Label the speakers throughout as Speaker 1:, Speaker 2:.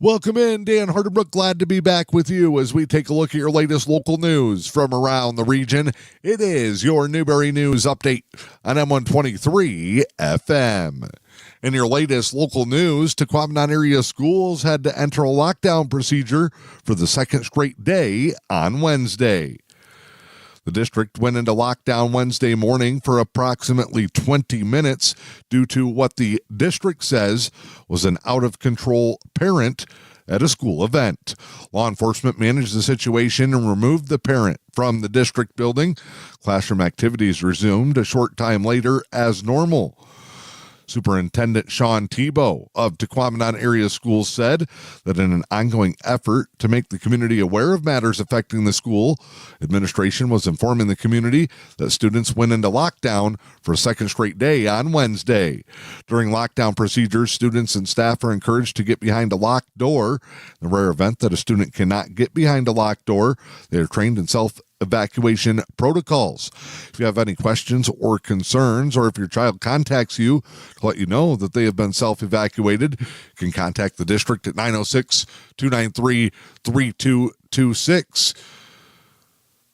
Speaker 1: Welcome in, Dan Hardenbrook. Glad to be back with you as we take a look at your latest local news from around the region. It is your Newberry News Update on M123 FM. In your latest local news, Tahquamenon Area Schools had to enter a lockdown procedure for the second straight day on Wednesday. The district went into lockdown Wednesday morning for approximately 20 minutes due to what the district says was an out-of-control parent at a school event. Law enforcement managed the situation and removed the parent from the district building. Classroom activities resumed a short time later as normal. Superintendent Sean Tebow of Tahquamenon Area Schools said that in an ongoing effort to make the community aware of matters affecting the school, administration was informing the community that students went into lockdown for a second straight day on Wednesday. During lockdown procedures, students and staff are encouraged to get behind a locked door. In the rare event that a student cannot get behind a locked door, they are trained in self-evacuation protocols. If you have any questions or concerns, or if your child contacts you to let you know that they have been self-evacuated, you can contact the district at 906-293-3226.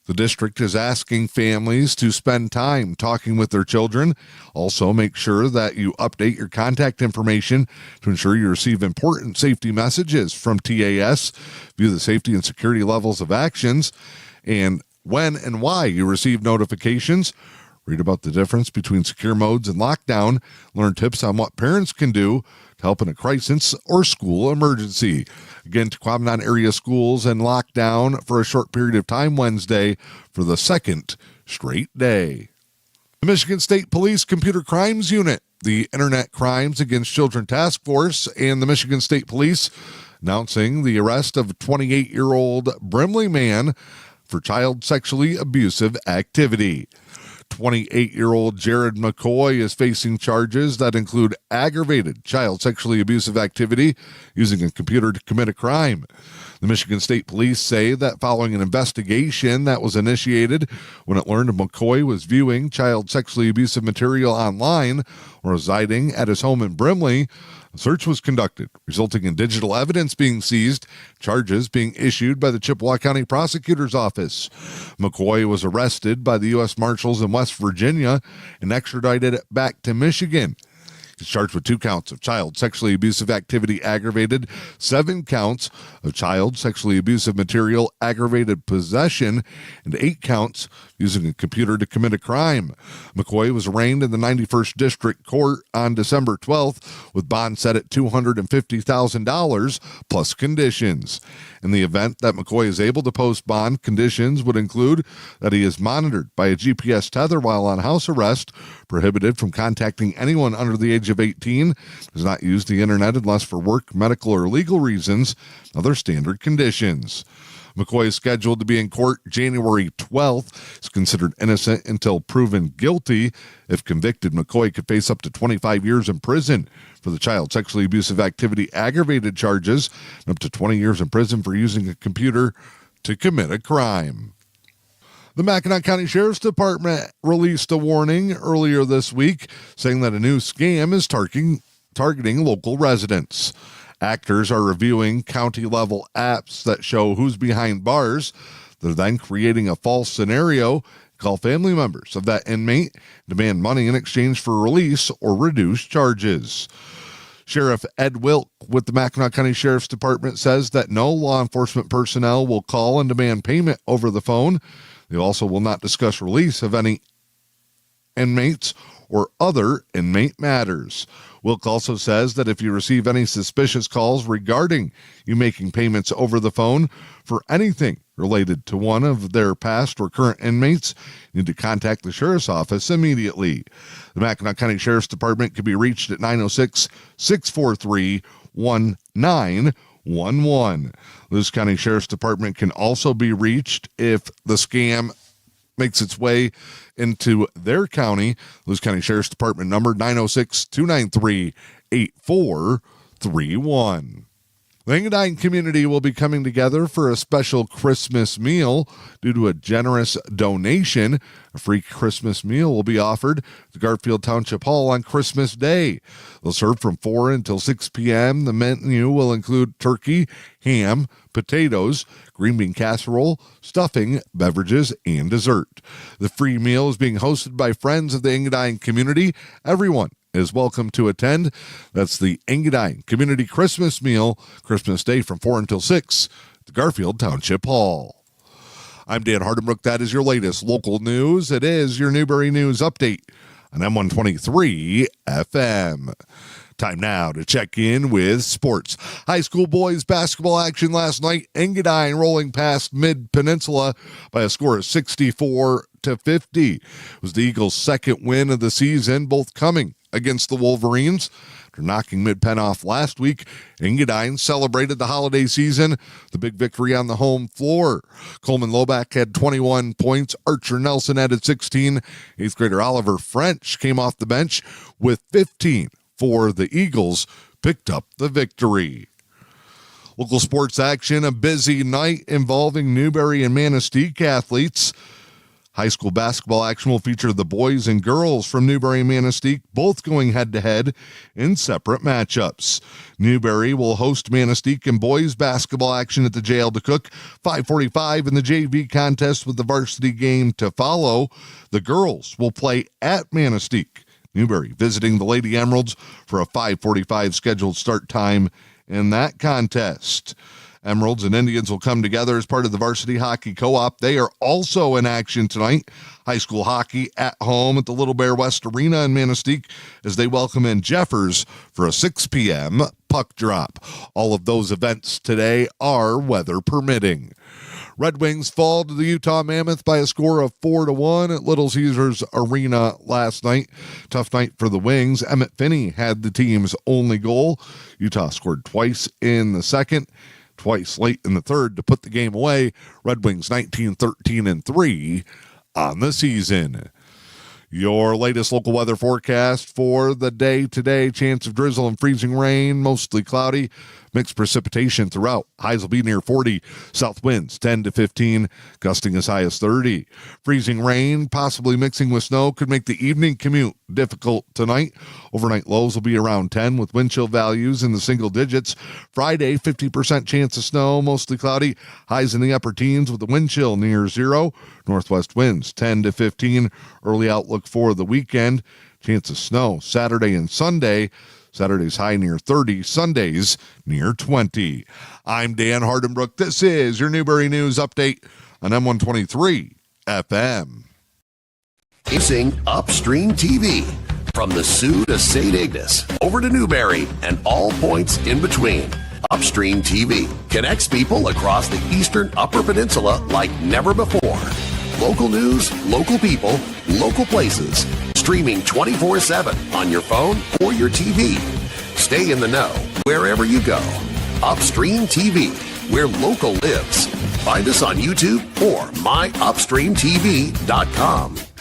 Speaker 1: The district is asking families to spend time talking with their children. Also, make sure that you update your contact information to ensure you receive important safety messages from TAS. View the safety and security levels of actions and when and why you receive notifications. Read about the difference between secure modes and lockdown. Learn tips on what parents can do to help in a crisis or school emergency. Again, Tahquamenon Area Schools in lockdown for a short period of time Wednesday for the second straight day. The Michigan State Police Computer Crimes Unit, the Internet Crimes Against Children Task Force, and the Michigan State Police announcing the arrest of a 28-year-old Brimley man for child sexually abusive activity. 28-year-old Jared McCoy is facing charges that include aggravated child sexually abusive activity using a computer to commit a crime. The Michigan State Police say that following an investigation that was initiated when it learned McCoy was viewing child sexually abusive material online or residing at his home in Brimley, a search was conducted, resulting in digital evidence being seized, charges being issued by the Chippewa County Prosecutor's Office. McCoy was arrested by the U.S. Marshals in West Virginia and extradited back to Michigan. He's charged with 2 counts of child sexually abusive activity aggravated, 7 counts of child sexually abusive material aggravated possession, and 8 counts using a computer to commit a crime. McCoy was arraigned in the 91st District Court on December 12th with bond set at $250,000 plus conditions. In the event that McCoy is able to post bond, conditions would include that he is monitored by a GPS tether while on house arrest, prohibited from contacting anyone under the age of 18, does not use the internet unless for work, medical, or legal reasons, other standard conditions. McCoy is scheduled to be in court January 12th. He's considered innocent until proven guilty. If convicted, McCoy could face up to 25 years in prison for the child sexually abusive activity aggravated charges and up to 20 years in prison for using a computer to commit a crime. The Mackinac County Sheriff's Department released a warning earlier this week saying that a new scam is targeting local residents. Actors are reviewing county-level apps that show who's behind bars. They're then creating a false scenario, call family members of that inmate, demand money in exchange for release or reduced charges. Sheriff Ed Wilk with the Mackinac County Sheriff's Department says that no law enforcement personnel will call and demand payment over the phone. They also will not discuss release of any inmates or other inmate matters. Wilk also says that if you receive any suspicious calls regarding you making payments over the phone for anything related to one of their past or current inmates, you need to contact the Sheriff's Office immediately. The Mackinac County Sheriff's Department can be reached at 906-643-1911. Lewis County Sheriff's Department can also be reached if the scam makes its way into their county. Lewis County Sheriff's Department number 906-293-8431. The Engadine community will be coming together for a special Christmas meal due to a generous donation. A free Christmas meal will be offered at the Garfield Township Hall on Christmas Day. They'll serve from 4 until 6 p.m. The menu will include turkey, ham, potatoes, green bean casserole, stuffing, beverages, and dessert. The free meal is being hosted by friends of the Engadine community. Everyone is welcome to attend. That's the Engadine Community Christmas Meal, Christmas Day from 4 until 6 at the Garfield Township Hall. I'm Dan Hardenbrook. That is your latest local news. It is your Newberry News Update on M123 FM. Time now to check in with sports. High school boys basketball action last night. Engadine rolling past Mid-Peninsula by a score of 64-50. It was the Eagles' second win of the season, both coming against the Wolverines. After knocking Mid-Penn off last week, Engadine celebrated the holiday season, the big victory on the home floor. Coleman Loback had 21 points. Archer Nelson added 16. 8th grader Oliver French came off the bench with 15 for the Eagles, picked up the victory. Local sports action, a busy night involving Newberry and Manistee athletes. High school basketball action will feature the boys and girls from Newberry and Manistee, both going head-to-head in separate matchups. Newberry will host Manistee in boys basketball action at the JL DeCook, 5:45 in the JV contest with the varsity game to follow. The girls will play at Manistee. Newberry visiting the Lady Emeralds for a 5:45 scheduled start time in that contest. Emeralds and Indians will come together as part of the varsity hockey co-op. They are also in action tonight. High school hockey at home at the Little Bear West Arena in Manistee as they welcome in Jeffers for a 6 p.m. puck drop. All of those events today are weather permitting. Red Wings fall to the Utah Mammoth by a score of 4-1 at Little Caesars Arena last night. Tough night for the Wings. Emmett Finney had the team's only goal. Utah scored twice in the second, twice late in the third to put the game away. Red Wings 19-13-3 on the season. Your latest local weather forecast for the day today. Chance of drizzle and freezing rain, mostly cloudy. Mixed precipitation throughout. Highs will be near 40. South winds 10 to 15, gusting as high as 30. Freezing rain, possibly mixing with snow, could make the evening commute difficult tonight. Overnight lows will be around 10 with wind chill values in the single digits. Friday, 50% chance of snow, mostly cloudy. Highs in the upper teens with the wind chill near 0. Northwest winds 10 to 15. Early outlook for the weekend. Chance of snow Saturday and Sunday. Saturday's high near 30, Sundays near 20. I'm Dan Hardenbrook. This is your Newberry News Update on M123 FM.
Speaker 2: Facing Upstream TV. From the Sioux to St. Ignace, over to Newberry, and all points in between. Upstream TV connects people across the eastern Upper Peninsula like never before. Local news, local people, local places. Streaming 24/7 on your phone or your TV. Stay in the know wherever you go. Upstream TV, where local lives. Find us on YouTube or myupstreamtv.com.